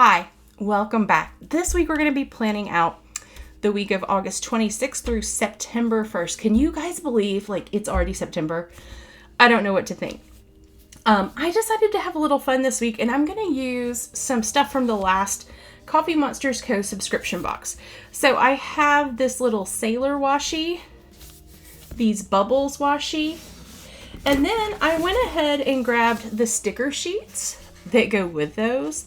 Hi, welcome back. This week we're going to be planning out the week of August 26th through September 1st. Can you guys believe, it's already September? I don't know what to think. I decided to have a little fun this week, and I'm going to use some stuff from the last Coffee Monsters Co. subscription box. So I have this little sailor washi, these bubbles washi, and then I went ahead and grabbed the sticker sheets that go with those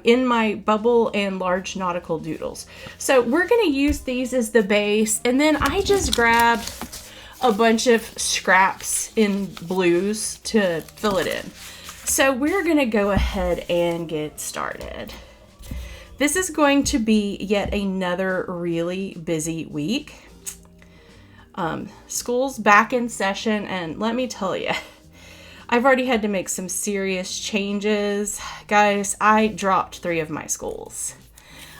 in my bubble and large nautical doodles. So we're going to use these as the base, and then I just grabbed a bunch of scraps in blues to fill it in. So we're going to go ahead and get started. This is going to be yet another really busy week. School's back in session, and let me tell you, I've already had to make some serious changes. Guys, I dropped 3 of my schools.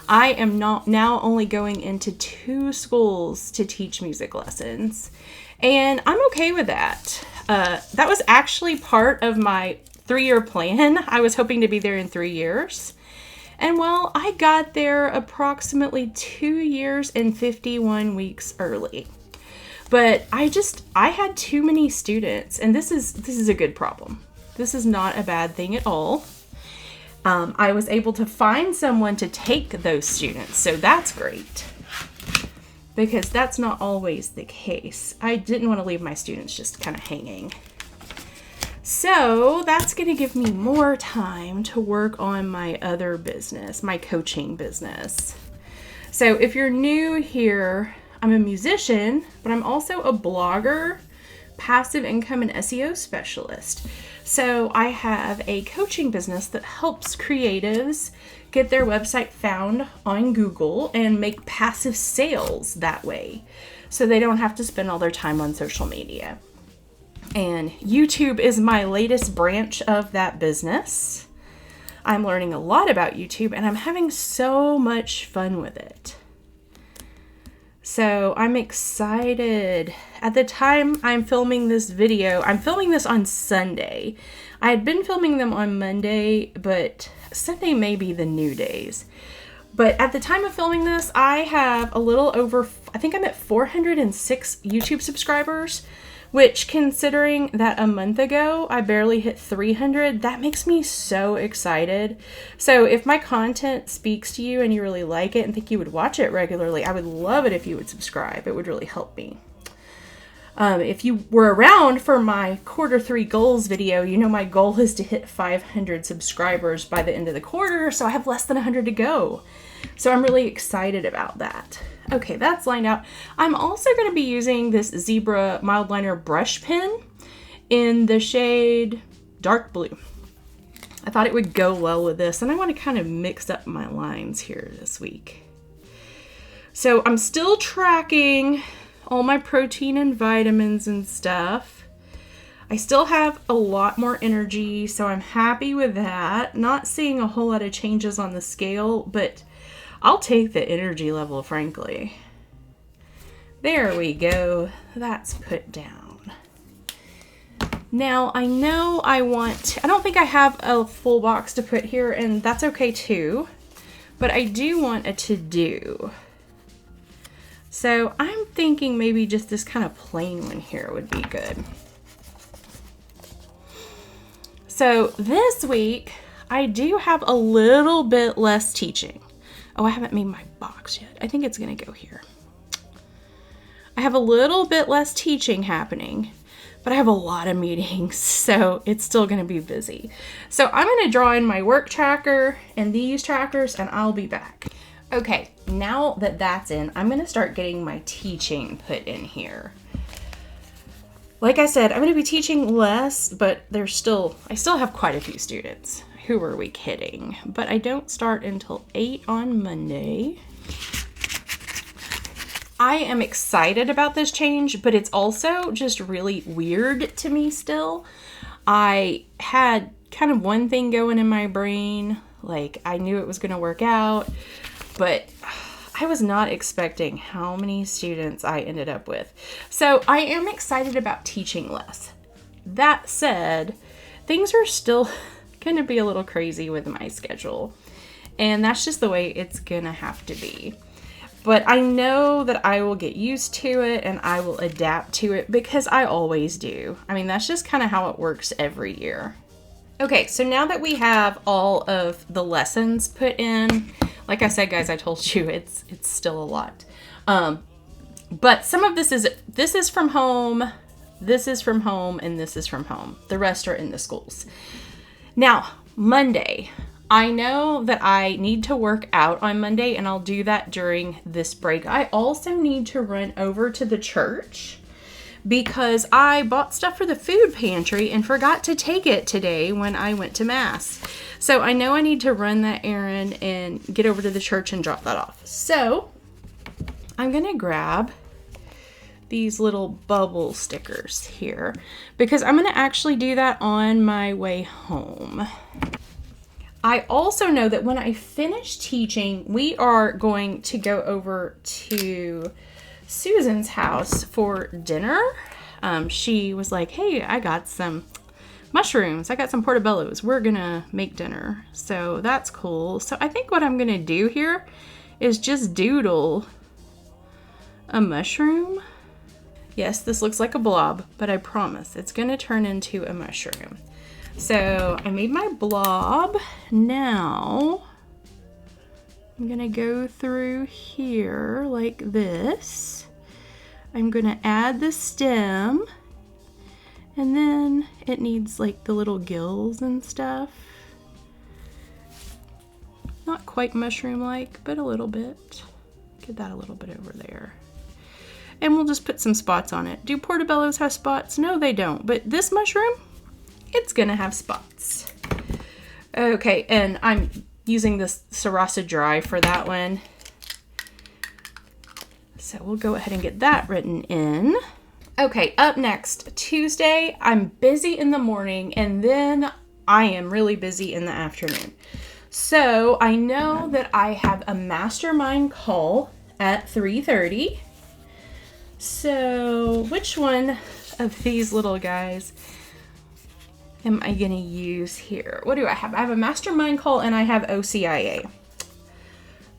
I am now only going into 2 schools to teach music lessons, and I'm okay with that. That was actually part of my 3-year plan. I was hoping to be there in 3 years. And well, I got there approximately 2 years and 51 weeks early. But I had too many students, and this is a good problem. This is not a bad thing at all. I was able to find someone to take those students, so that's great. Because that's not always the case. I didn't want to leave my students just kind of hanging. So that's going to give me more time to work on my other business, my coaching business. So if you're new here, I'm a musician, but I'm also a blogger, passive income and SEO specialist. So I have a coaching business that helps creatives get their website found on Google and make passive sales that way, so they don't have to spend all their time on social media. And YouTube is my latest branch of that business. I'm learning a lot about YouTube, and I'm having so much fun with it. So I'm excited. At the time I'm filming this video, I'm filming this on Sunday. I had been filming them on Monday, but Sunday may be the new days. But at the time of filming this, I have a little over, I think I'm at 406 YouTube subscribers, which, considering that a month ago I barely hit 300, that makes me so excited. So if my content speaks to you and you really like it and think you would watch it regularly, I would love it if you would subscribe. It would really help me. If you were around for my Q3 goals video, you know my goal is to hit 500 subscribers by the end of the quarter, so I have less than 100 to go. So I'm really excited about that. Okay, that's lined out. I'm also going to be using this Zebra mild liner brush pen in the shade dark blue. I thought it would go well with this, and I want to kind of mix up my lines here this week. So I'm still tracking all my protein and vitamins and stuff. I still have a lot more energy, so I'm happy with that. Not seeing a whole lot of changes on the scale, but I'll take the energy level, frankly. There we go. That's put down. Now, I know I don't think I have a full box to put here, and that's okay too, but I do want a to-do. So I'm thinking maybe just this kind of plain one here would be good. So this week, I do have a little bit less teaching. Oh, I haven't made my box yet. I think it's going to go here. I have a little bit less teaching happening, but I have a lot of meetings, so it's still going to be busy. So I'm going to draw in my work tracker and these trackers, and I'll be back. Okay, now that that's in, I'm going to start getting my teaching put in here. Like I said, I'm going to be teaching less, but I still have quite a few students. Who are we kidding? But I don't start until 8 on Monday. I am excited about this change, but it's also just really weird to me still. I had kind of one thing going in my brain, like I knew it was going to work out, but I was not expecting how many students I ended up with. So I am excited about teaching less. That said, things are still going to be a little crazy with my schedule. And that's just the way it's gonna have to be. But I know that I will get used to it and I will adapt to it because I always do. I mean, that's just kind of how it works every year. Okay, so now that we have all of the lessons put in, like I said, guys, I told you it's still a lot. But some of this is from home, this is from home, and this is from home. The rest are in the schools. Now, Monday. I know that I need to work out on Monday, and I'll do that during this break. I also need to run over to the church because I bought stuff for the food pantry and forgot to take it today when I went to Mass. So I know I need to run that errand and get over to the church and drop that off. So I'm going to grab these little bubble stickers here because I'm going to actually do that on my way home. I also know that when I finish teaching, we are going to go over to Susan's house for dinner. She was like, hey, I got some mushrooms. I got some portobellos. We're going to make dinner. So that's cool. So I think what I'm going to do here is just doodle a mushroom. Yes, this looks like a blob, but I promise it's going to turn into a mushroom. So I made my blob. Now I'm gonna go through here like this. I'm gonna add the stem, and then it needs like the little gills and stuff. Not quite mushroom-like, but a little bit. Get that a little bit over there. And we'll just put some spots on it. Do portobellos have spots? No, they don't. But this mushroom, it's gonna have spots. Okay, and I'm using this Sarasa Dry for that one. So we'll go ahead and get that written in. Okay, up next, Tuesday, I'm busy in the morning and then I am really busy in the afternoon. So I know that I have a mastermind call at 3:30. So which one of these little guys am I gonna use here? What do I have? I have a mastermind call and I have OCIA.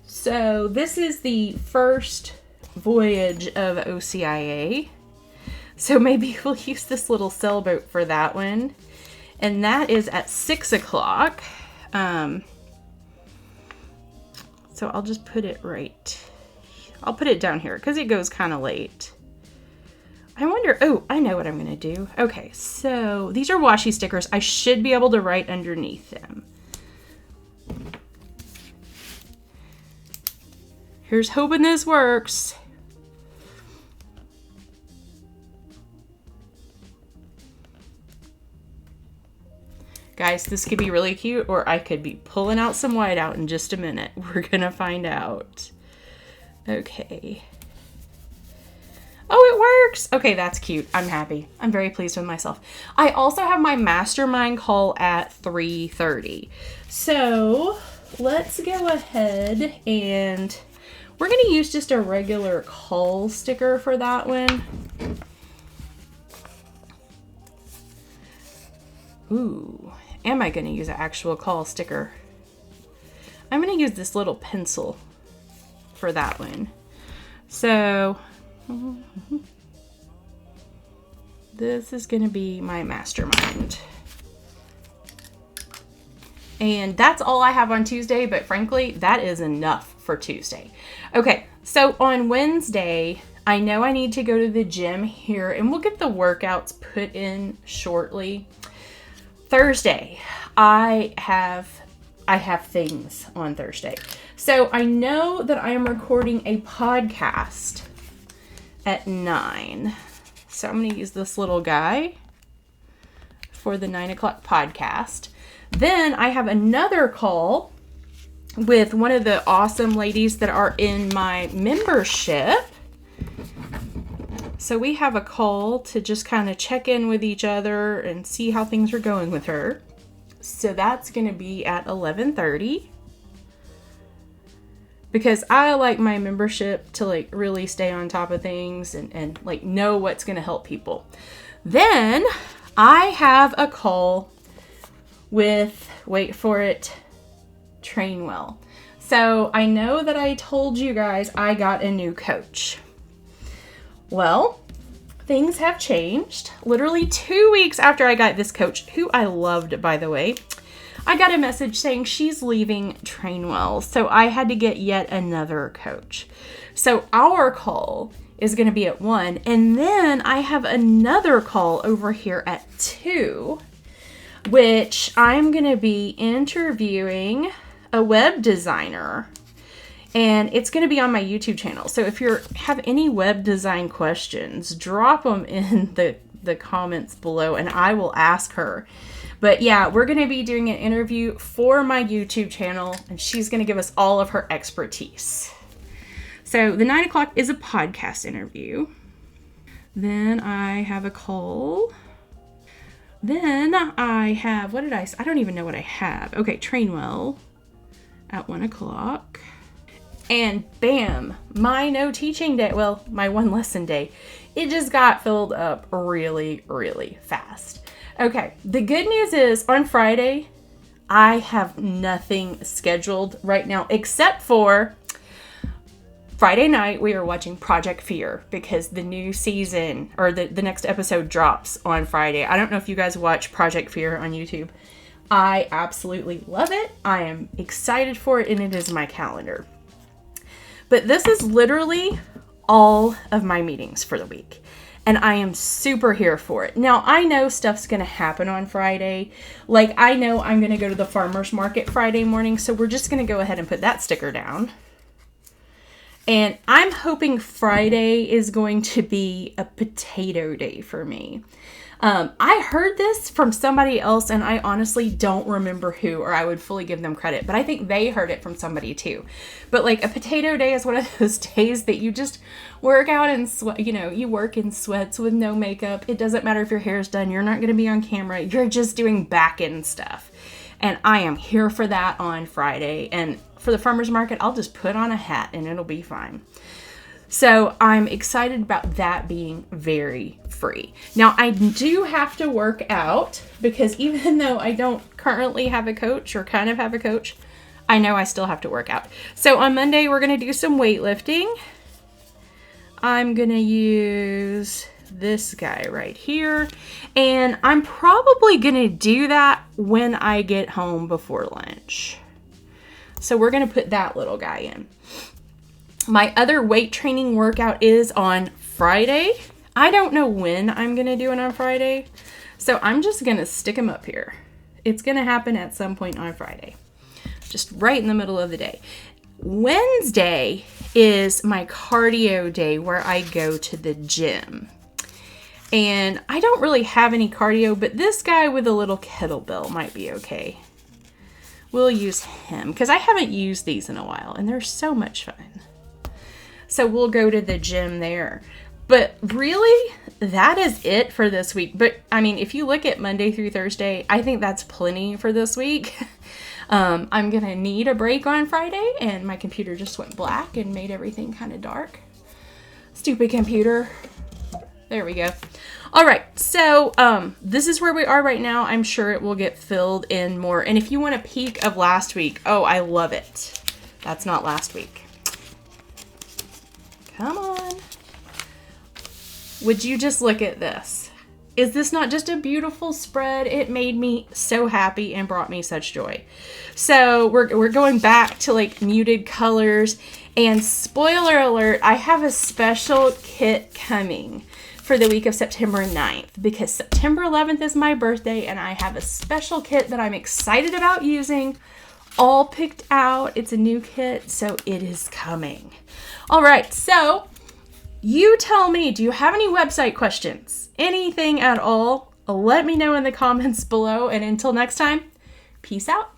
So this is the first voyage of OCIA. So maybe we'll use this little sailboat for that one. And that is at 6 o'clock. So I'll just put it right. I'll put it down here because it goes kind of late. I wonder, oh, I know what I'm going to do. Okay, so these are washi stickers. I should be able to write underneath them. Here's hoping this works. Guys, this could be really cute, or I could be pulling out some whiteout in just a minute. We're going to find out. Okay. Oh, it works. Okay, that's cute. I'm happy. I'm very pleased with myself. I also have my mastermind call at 3:30. So let's go ahead and we're going to use just a regular call sticker for that one. Ooh, am I going to use an actual call sticker? I'm going to use this little pencil for that one. So this is going to be my mastermind. And that's all I have on Tuesday, but frankly, that is enough for Tuesday. Okay, so on Wednesday, I know I need to go to the gym here, and we'll get the workouts put in shortly. Thursday, I have things on Thursday. So I know that I am recording a podcast at 9. So I'm going to use this little guy for the 9 o'clock podcast. Then I have another call with one of the awesome ladies that are in my membership. So we have a call to just kind of check in with each other and see how things are going with her. So that's going to be at 11:30. Because I like my membership to like really stay on top of things and like know what's going to help people. Then I have a call with, wait for it, train well. So I know that I told you guys I got a new coach. Well, things have changed. Literally 2 weeks after I got this coach, who I loved, by the way, I got a message saying she's leaving Trainwell. So I had to get yet another coach. So our call is going to be at 1. And then I have another call over here at 2, which I'm going to be interviewing a web designer. And it's going to be on my YouTube channel. So if you have any web design questions, drop them in the comments below and I will ask her. But yeah, we're going to be doing an interview for my YouTube channel and she's going to give us all of her expertise. So the 9 o'clock is a podcast interview. Then I have a call. Then I have, what did I say? I don't even know what I have. Okay, Trainwell at 1 o'clock. And bam, my no teaching day, well, my one lesson day, it just got filled up really, really fast. Okay, the good news is on Friday, I have nothing scheduled right now except for Friday night, we are watching Project Fear because the new season or the next episode drops on Friday. I don't know if you guys watch Project Fear on YouTube. I absolutely love it. I am excited for it and it is my calendar. But this is literally all of my meetings for the week. And I am super here for it. Now, I know stuff's going to happen on Friday. Like, I know I'm going to go to the farmer's market Friday morning. So we're just going to go ahead and put that sticker down. And I'm hoping Friday is going to be a potato day for me. I heard this from somebody else and I honestly don't remember who, or I would fully give them credit, but I think they heard it from somebody too. But like a potato day is one of those days that you just work out and sweat, you work in sweats with no makeup. It doesn't matter if your hair's done. You're not going to be on camera. You're just doing back end stuff. And I am here for that on Friday. And for the farmer's market, I'll just put on a hat and it'll be fine. So I'm excited about that being very free. Now I do have to work out because even though I don't currently have a coach or kind of have a coach, I know I still have to work out. So on Monday, we're going to do some weightlifting. I'm going to use this guy right here. And I'm probably going to do that when I get home before lunch. So we're going to put that little guy in. My other weight training workout is on Friday. I don't know when I'm going to do it on Friday. So I'm just going to stick them up here. It's going to happen at some point on Friday. Just right in the middle of the day. Wednesday is my cardio day where I go to the gym. And I don't really have any cardio, but this guy with a little kettlebell might be okay. We'll use him because I haven't used these in a while and they're so much fun. So we'll go to the gym there. But really, that is it for this week. But I mean, if you look at Monday through Thursday, I think that's plenty for this week. I'm going to need a break on Friday and my computer just went black and made everything kind of dark. Stupid computer. There we go. All right. So this is where we are right now. I'm sure it will get filled in more. And if you want a peek of last week, oh, I love it. That's not last week. Come on. Would you just look at this? Is this not just a beautiful spread? It made me so happy and brought me such joy. So we're going back to like muted colors. And spoiler alert, I have a special kit coming for the week of September 9th because September 11th is my birthday and I have a special kit that I'm excited about using. All picked out. It's a new kit, so it is coming. All right, so you tell me, do you have any website questions? Anything at all? Let me know in the comments below. And until next time, peace out.